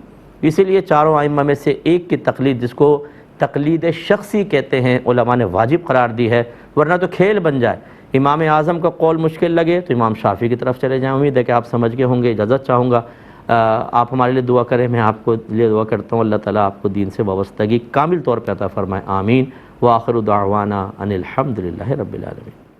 اسی لیے چاروں ائمہ میں سے ایک کی تقلید، جس کو تقلید شخصی کہتے ہیں، علماء نے واجب قرار دی ہے، ورنہ تو کھیل بن جائے۔ امام اعظم کا قول مشکل لگے تو امام شافعی کی طرف چلے جائیں۔ امید ہے کہ آپ سمجھ گئے ہوں گے۔ اجازت چاہوں گا آپ ہمارے لیے دعا کریں، میں آپ کو لیے دعا کرتا ہوں، اللہ تعالیٰ آپ کو دین سے وابستگی کامل طور پہ عطا فرمائے، آمین۔ وآخر دعوانا ان الحمد للہ رب العالمین۔